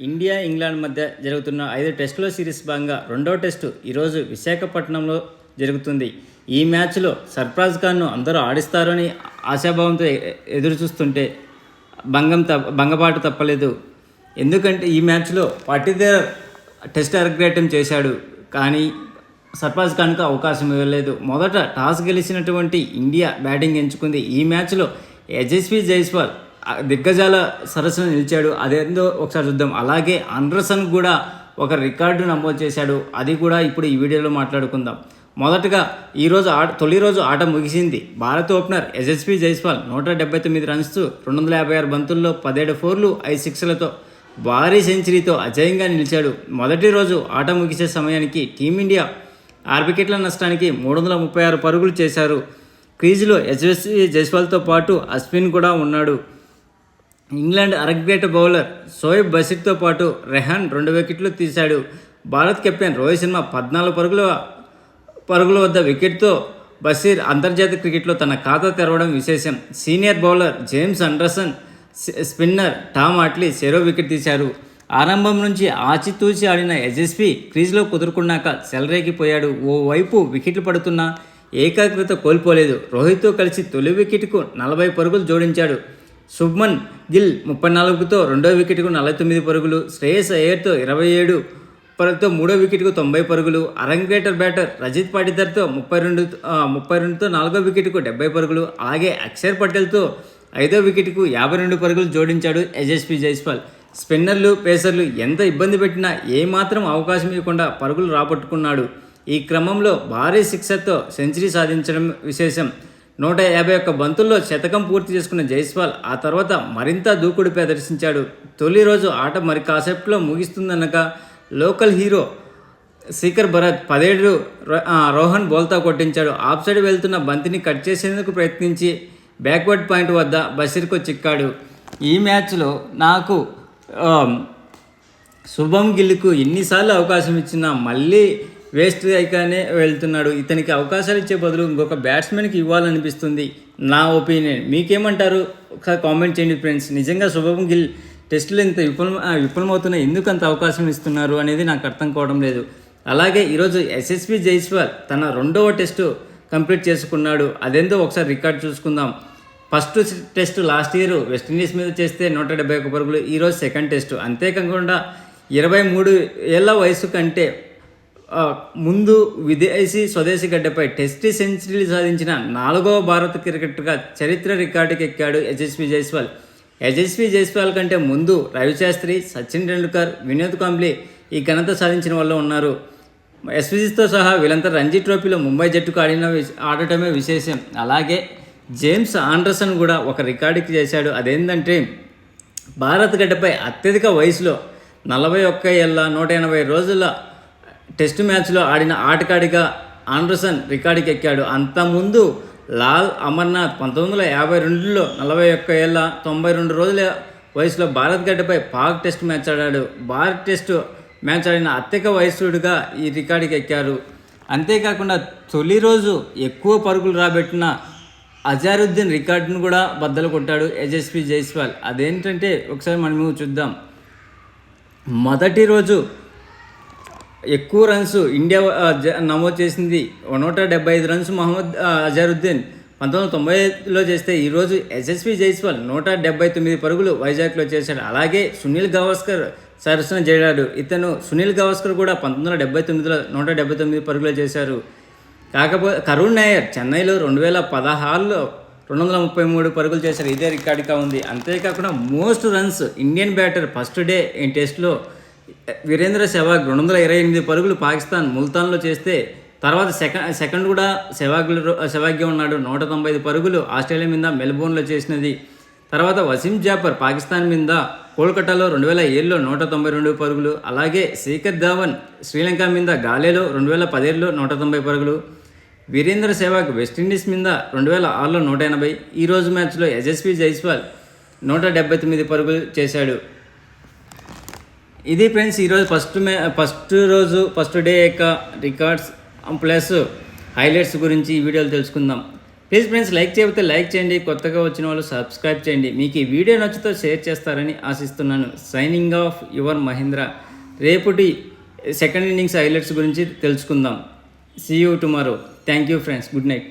India England మధ్య జరుగుతున్న 5 టెస్టుల సిరీస్ భాగంగా రెండో టెస్టు ఈరోజు విశాఖపట్నంలో జరుగుతుంది. ఈ మ్యాచ్లో సర్ఫరాజ్ ఖాన్ను అందరూ ఆడిస్తారని ఆశాభావంతో ఎదురు చూస్తుంటే భంగపాటు తప్పలేదు. ఎందుకంటే ఈ మ్యాచ్లో పాటిదార్ టెస్ట్ అరంగేట్రం చేశాడు, కానీ సర్ఫరాజ్ ఖాన్కు అవకాశం ఇవ్వలేదు. మొదట టాస్ గెలిచినటువంటి ఇండియా బ్యాటింగ్ ఎంచుకుంది. ఈ మ్యాచ్లో యశస్వి జైస్వాల్ దిగ్గజాల సరసన నిలిచాడు. అదేందో ఒకసారి చూద్దాం. అలాగే ఆండర్సన్ కూడా ఒక రికార్డు నమోదు చేశాడు. అది కూడా ఇప్పుడు ఈ వీడియోలో మాట్లాడుకుందాం. మొదటగా తొలి రోజు ఆట ముగిసింది. భారత ఓపెనర్ యశస్వి జైస్వాల్ 179 రన్స్ 256 బంతుల్లో 17 ఫోర్లు 5 సిక్స్లతో భారీ సెంచరీతో అజేయంగా నిలిచాడు. మొదటి రోజు ఆట ముగిసే సమయానికి టీమిండియా 6 వికెట్ల నష్టానికి 336 పరుగులు చేశారు. క్రీజులో యశస్వి జైస్వాల్తో పాటు అశ్విన్ కూడా ఉన్నాడు. ఇంగ్లాండ్ అరంగేట బౌలర్ షోయబ్ బషీర్తో పాటు రెహాన్ 2 వికెట్లు తీశాడు. భారత్ కెప్టెన్ రోహిత్ శర్మ 14 పరుగుల వద్ద వికెట్తో బషీర్ అంతర్జాతీయ క్రికెట్లో తన ఖాతా తెరవడం విశేషం. Senior bowler James Anderson, spinner Tom Attlee చెరో వికెట్ తీశారు. ఆరంభం నుంచి ఆచితూచి ఆడిన యశస్వి క్రీజ్లో కుదురుకున్నాక చెలరేగిపోయాడు. ఓవైపు వికెట్లు పడుతున్నా ఏకాగ్రత కోల్పోలేదు. రోహిత్తో కలిసి తొలి వికెట్కు 40 పరుగులు జోడించాడు. శుభ్మన్ గిల్ 34తో రెండో వికెట్కు 49 పరుగులు, శ్రేయస్ అయ్యర్తో 27 పరుగుతో మూడో వికెట్కు 90 పరుగులు, అరంగేటర్ బ్యాటర్ రజిత్ పాటిదార్తో 32తో నాలుగో వికెట్కు 70 పరుగులు, అలాగే అక్షర్ పటేల్తో ఐదో వికెట్కు 52 పరుగులు జోడించాడు యశస్వి జైస్వాల్. స్పిన్నర్లు, పేసర్లు ఎంత ఇబ్బంది పెట్టినా ఏమాత్రం అవకాశం ఇవ్వకుండా పరుగులు రాబట్టుకున్నాడు. ఈ క్రమంలో భారీ సిక్సర్తో సెంచరీ సాధించడం విశేషం. 151 బంతుల్లో శతకం పూర్తి చేసుకున్న జైస్వాల్ ఆ తర్వాత మరింత దూకుడు ప్రదర్శించాడు. తొలి రోజు ఆట మరి కాసేపులో ముగిస్తుందనక లోకల్ హీరో శిఖర్ భరత్ 17 రోహన్ బోల్తా కొట్టించాడు. ఆఫ్ సైడ్ వెళ్తున్న బంతిని కట్ చేసేందుకు ప్రయత్నించి బ్యాక్వర్డ్ పాయింట్ వద్ద బషీర్కు చిక్కాడు. ఈ మ్యాచ్లో నాకు శుభం గిల్కు ఎన్నిసార్లు అవకాశం ఇచ్చినా మళ్ళీ వేస్ట్ అయిగానే వెళ్తున్నాడు. ఇతనికి అవకాశాలు ఇచ్చే బదులు ఇంకొక బ్యాట్స్మెన్కి ఇవ్వాలనిపిస్తుంది నా ఒపీనియన్. మీకేమంటారు ఒకసారి కామెంట్ చేయండి ఫ్రెండ్స్. నిజంగా శుభం గిల్ టెస్టులు ఇంత విఫలమవుతున్నాయి, ఎందుకు అంత అవకాశం ఇస్తున్నారు అనేది నాకు అర్థం కావడం లేదు. అలాగే ఈరోజు యశస్వి జైస్వాల్ తన రెండవ టెస్టు కంప్లీట్ చేసుకున్నాడు. అదేందో ఒకసారి రికార్డ్ చూసుకుందాం. First test last year West Indies మీద చేస్తే 171 పరుగులు, ఈరోజు సెకండ్ టెస్టు. అంతేకాకుండా 23 ఏళ్ల వయసు కంటే ముందు విదేశీ స్వదేశీ గడ్డపై టెస్ట్ సెంచరీలు సాధించిన 4వ భారత క్రికెటర్గా చరిత్ర రికార్డుకి ఎక్కాడు యశస్వి జైస్వాల్. యశస్వి జైస్వాల్ కంటే ముందు రవిశాస్త్రి, సచిన్ టెండూల్కర్, వినోద్ కాంబ్లీ ఈ ఘనత సాధించిన వాళ్ళు ఉన్నారు. ఎస్విజితో సహా వీళ్ళంతా రంజీ ట్రోఫీలో ముంబై జట్టుకు ఆడటమే విశేషం. అలాగే జేమ్స్ ఆండర్సన్ కూడా ఒక రికార్డుకి చేశాడు. అదేంటంటే భారత గడ్డపై అత్యధిక వయసులో 41 ఏళ్ళ 180 రోజుల టెస్ట్ మ్యాచ్లో ఆడిన ఆటగాడిగా ఆండర్సన్ రికార్డుకి ఎక్కాడు. అంతకుముందు లాల్ అమర్నాథ్ 1952లో 41 ఏళ్ళ 92 రోజుల వయసులో భారత్ గడ్డపై పాక్ టెస్ట్ మ్యాచ్ ఆడాడు. భారత్ టెస్ట్ మ్యాచ్ ఆడిన అత్యధిక వయసుడుగా ఈ రికార్డుకి ఎక్కారు. అంతేకాకుండా తొలి రోజు ఎక్కువ పరుగులు రాబెట్టిన అజారుద్దీన్ రికార్డును కూడా బద్దలు కొట్టాడు యశస్వి జైస్వాల్. అదేంటంటే ఒకసారి మనము చూద్దాం. మొదటి రోజు ఎక్కువ రన్స్ ఇండియా నమోదు చేసింది 175 రన్స్ మహమ్మద్ అజారుద్దీన్ 1990లో చేస్తే ఈరోజు యశస్వి జైస్వాల్ 179 పరుగులు వైజాగ్లో చేశాడు. అలాగే సునీల్ గవాస్కర్ సరసన చేరాడు. సునీల్ గవాస్కర్ కూడా 1979లో 179 పరుగులు చేశారు. కాకపోతే కరుణ్ నాయర్ చెన్నైలో 2016లో 233 పరుగులు చేశారు. ఇదే రికార్డుగా ఉంది. అంతేకాకుండా most runs Indian batter first day ఈ టెస్ట్లో వీరేంద్ర సెహ్వాగ్ 228 పరుగులు పాకిస్తాన్ ముల్తాన్లో చేస్తే, తర్వాత సెకండ్ కూడా సెహ్వాగే ఉన్నాడు. 195 పరుగులు ఆస్ట్రేలియా మీద మెల్బోర్న్లో చేసినది. తర్వాత వసీం జాఫర్ పాకిస్తాన్ మీద కోల్కతాలో 2007లో 192 పరుగులు. అలాగే శేఖర్ ధవన్ శ్రీలంక మీద గాలేలో 2017లో 190 పరుగులు. వీరేంద్ర సెహ్వాగ్ వెస్టిండీస్ మీద 2006లో 180. ఈరోజు మ్యాచ్లో యశస్వి జైస్వాల్ 179 పరుగులు చేశాడు. ఇది ఫ్రెండ్స్ ఈరోజు ఫస్ట్ డే యొక్క రికార్డ్స్ ప్లస్ హైలైట్స్ గురించి ఈ వీడియోలో తెలుసుకుందాం. ప్లీజ్ ఫ్రెండ్స్, లైక్ చేయకపోతే లైక్ చేయండి, కొత్తగా వచ్చిన వాళ్ళు సబ్స్క్రైబ్ చేయండి. మీకు ఈ వీడియో నచ్చితే షేర్ చేస్తారని ఆశిస్తున్నాను. Signing off your Mahendra. రేపటి సెకండ్ ఇన్నింగ్స్ హైలైట్స్ గురించి తెలుసుకుందాం. See you tomorrow. Thank you friends. Good night.